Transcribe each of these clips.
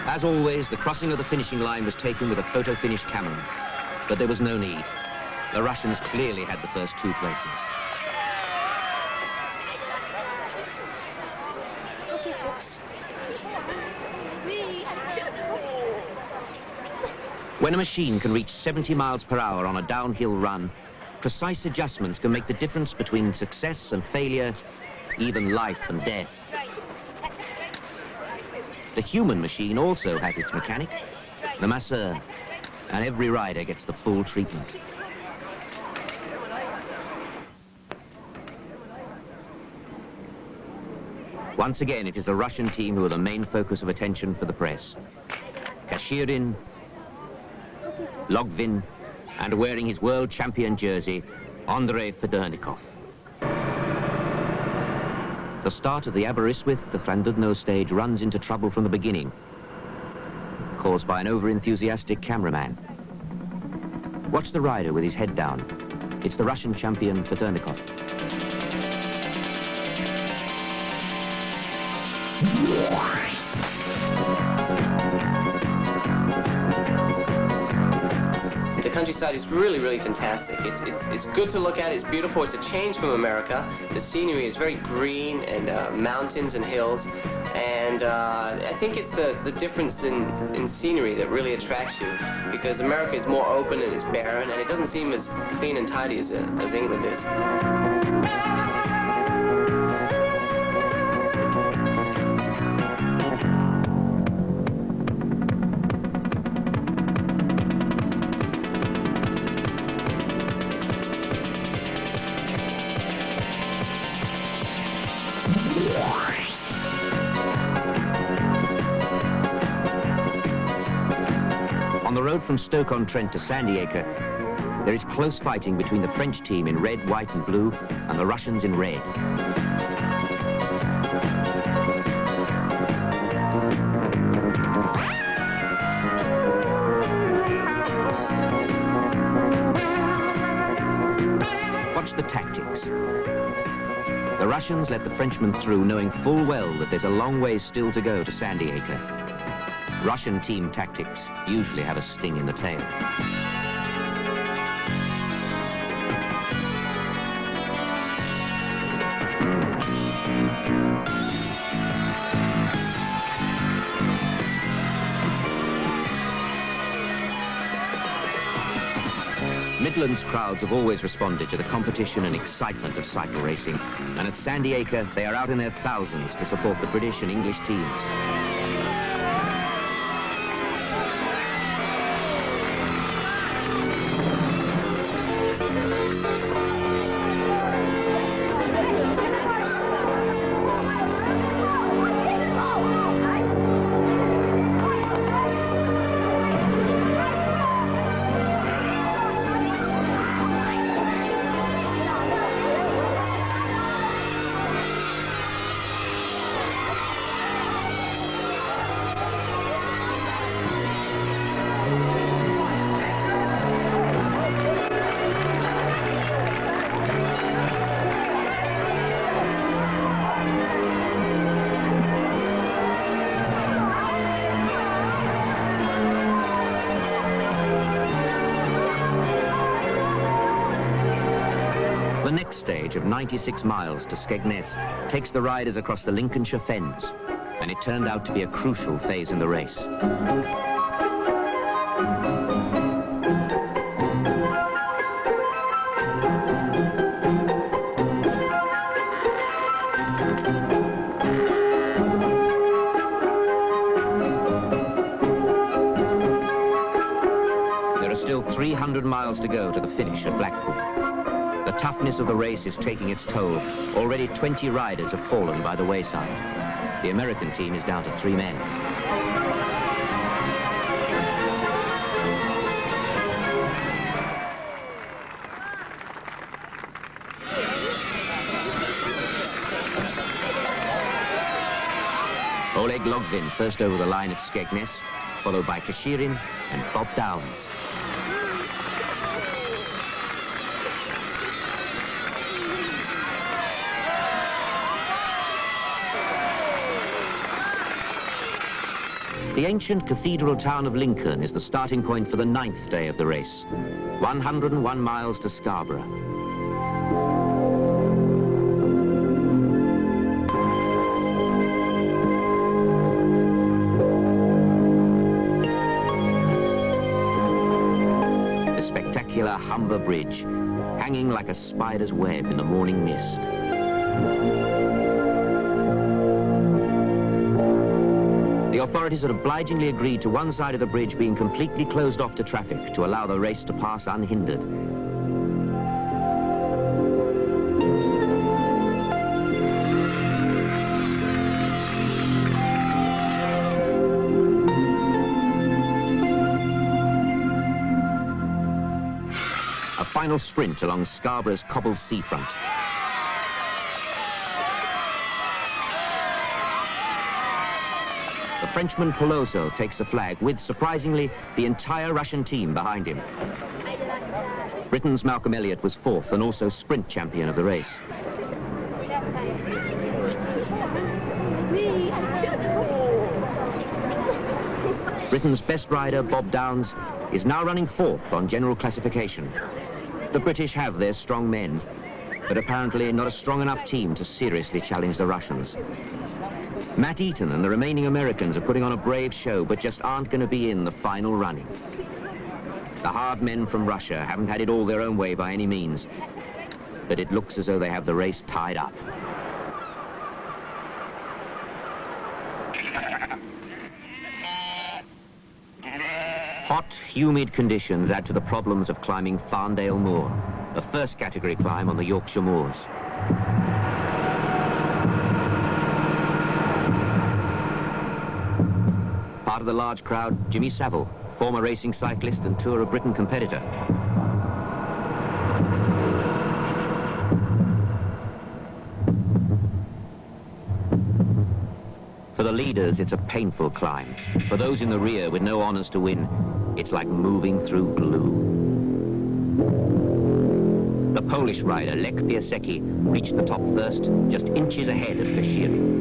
As always, the crossing of the finishing line was taken with a photo finish camera, but there was no need. The Russians clearly had the first 2 places. When a machine can reach 70 miles per hour on a downhill run, precise adjustments can make the difference between success and failure, even life and death. The human machine also has its mechanic, the masseur, and every rider gets the full treatment. Once again, it is the Russian team who are the main focus of attention for the press. Kashirin, Logvin, and wearing his world champion jersey, Andrei Federnikov. The start of the Aberystwyth to Llandudno stage runs into trouble from the beginning, caused by an over-enthusiastic cameraman. Watch the rider with his head down. It's the Russian champion, Federnikov. The countryside is really, really fantastic. It's good to look at. It's beautiful. It's a change from America. The scenery is very green and mountains and hills. And I think it's the difference in scenery that really attracts you, because America is more open and it's barren, and it doesn't seem as clean and tidy as England is. On the road from Stoke-on-Trent to Sandy-Acre, there is close fighting between the French team in red, white and blue and the Russians in red. Watch the tactics. The Russians let the Frenchmen through, knowing full well that there's a long way still to go to Sandy-Acre. Russian team tactics usually have a sting in the tail. Midlands crowds have always responded to the competition and excitement of cycle racing, and at Sandy-Acre they are out in their thousands to support the British and English teams. The next stage of 96 miles to Skegness takes the riders across the Lincolnshire Fens, and it turned out to be a crucial phase in the race. There are still 300 miles to go to the finish at Blackpool. The toughness of the race is taking its toll. Already 20 riders have fallen by the wayside. The American team is down to 3 men. Oleg Logvin first over the line at Skegness, followed by Kashirin and Bob Downs. The ancient cathedral town of Lincoln is the starting point for the 9th day of the race. 101 miles to Scarborough. The spectacular Humber Bridge, hanging like a spider's web in the morning mist. The authorities had obligingly agreed to one side of the bridge being completely closed off to traffic to allow the race to pass unhindered. A final sprint along Scarborough's cobbled seafront. The Frenchman Peloso takes the flag with, surprisingly, the entire Russian team behind him. Britain's Malcolm Elliott was 4th and also sprint champion of the race. Britain's best rider, Bob Downs, is now running 4th on general classification. The British have their strong men, but apparently not a strong enough team to seriously challenge the Russians. Matt Eaton and the remaining Americans are putting on a brave show, but just aren't going to be in the final running. The hard men from Russia haven't had it all their own way by any means, but it looks as though they have the race tied up. Hot, humid conditions add to the problems of climbing Farndale Moor, a first category climb on the Yorkshire moors. Part of the large crowd, Jimmy Savile, former racing cyclist and Tour of Britain competitor. For the leaders, it's a painful climb. For those in the rear with no honours to win, it's like moving through glue. The Polish rider, Lech Piasecki, reached the top first, just inches ahead of Kashirin.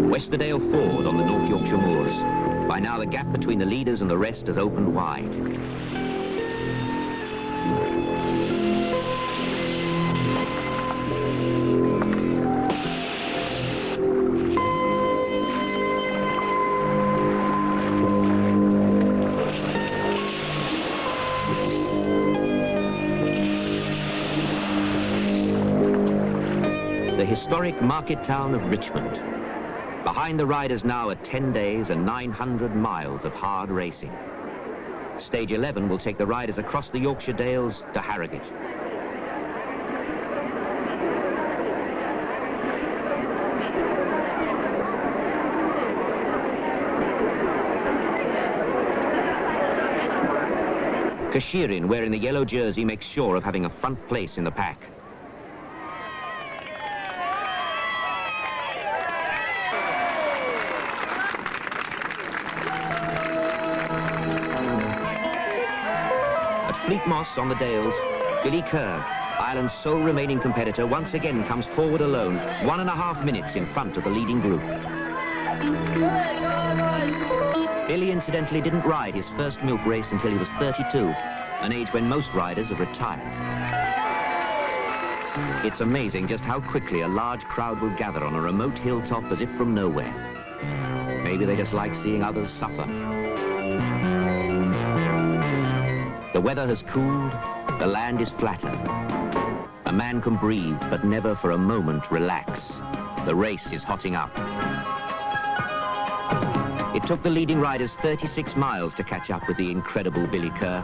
Westerdale Ford on the North Yorkshire moors. By now the gap between the leaders and the rest has opened wide. The historic market town of Richmond. Behind the riders now are 10 days and 900 miles of hard racing. Stage 11 will take the riders across the Yorkshire Dales to Harrogate. Kashirin, wearing the yellow jersey, makes sure of having a front place in the pack. Fleet Moss on the Dales, Billy Kerr, Ireland's sole remaining competitor, once again comes forward alone, 1.5 minutes in front of the leading group. Billy incidentally didn't ride his first milk race until he was 32, an age when most riders have retired. It's amazing just how quickly a large crowd will gather on a remote hilltop as if from nowhere. Maybe they just like seeing others suffer. The weather has cooled, the land is flatter. A man can breathe, but never for a moment relax. The race is hotting up. It took the leading riders 36 miles to catch up with the incredible Billy Kerr.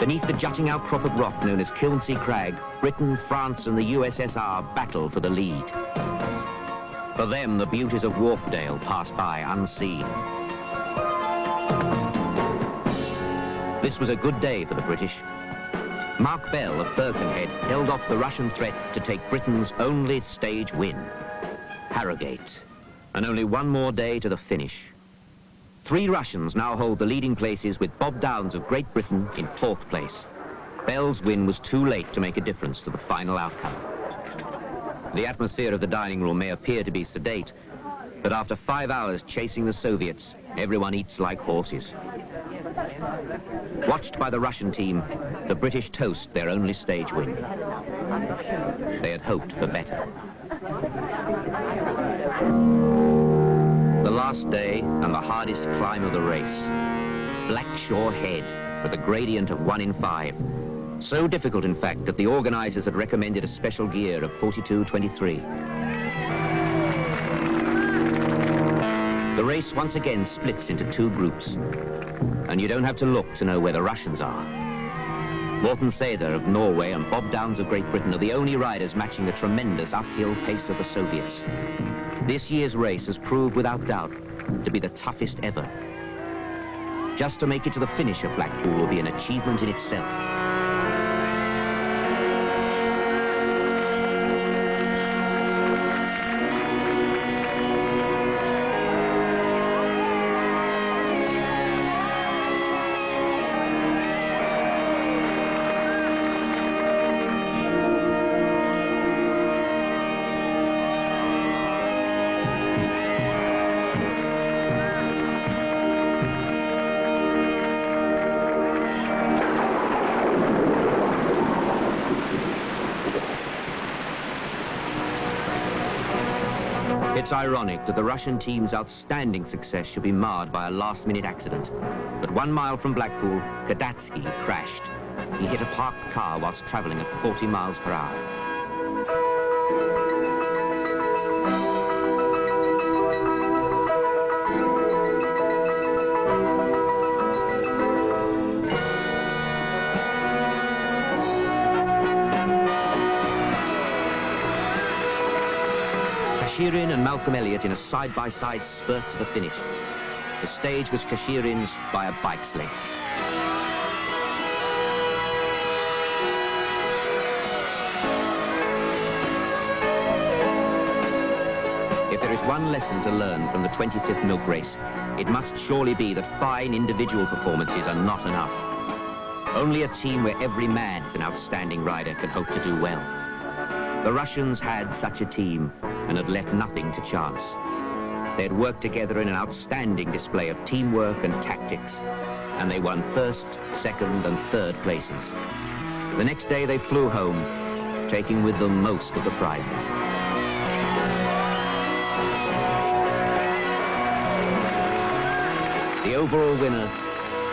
Beneath the jutting outcrop of rock known as Kilnsea Crag, Britain, France and the USSR battle for the lead. For them, the beauties of Wharfdale pass by unseen. This was a good day for the British. Mark Bell of Birkenhead held off the Russian threat to take Britain's only stage win. Harrogate, and only one more day to the finish. 3 Russians now hold the leading places, with Bob Downes of Great Britain in 4th place. Bell's win was too late to make a difference to the final outcome. The atmosphere of the dining room may appear to be sedate, but after 5 hours chasing the Soviets, everyone eats like horses. Watched by the Russian team, the British toast their only stage win. They had hoped for better. The last day and the hardest climb of the race. Blackshore Head with a gradient of 1 in 5. So difficult, in fact, that the organizers had recommended a special gear of 42-23. The race once again splits into 2 groups, and you don't have to look to know where the Russians are. Morten Sæther of Norway and Bob Downes of Great Britain are the only riders matching the tremendous uphill pace of the Soviets. This year's race has proved without doubt to be the toughest ever. Just to make it to the finish of Blackpool will be an achievement in itself. It's ironic that the Russian team's outstanding success should be marred by a last-minute accident. But 1 mile from Blackpool, Kadatsky crashed. He hit a parked car whilst travelling at 40 miles per hour. Kashirin and Malcolm Elliott in a side-by-side spurt to the finish. The stage was Kashirin's by a bike's length. If there is one lesson to learn from the 25th milk race, it must surely be that fine individual performances are not enough. Only a team where every man is an outstanding rider can hope to do well. The Russians had such a team and had left nothing to chance. They had worked together in an outstanding display of teamwork and tactics, and they won 1st, 2nd, and 3rd places. The next day they flew home, taking with them most of the prizes. The overall winner,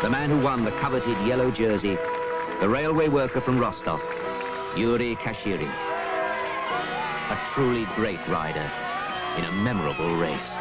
the man who won the coveted yellow jersey, the railway worker from Rostov, Yuri Kashirin. A truly great rider in a memorable race.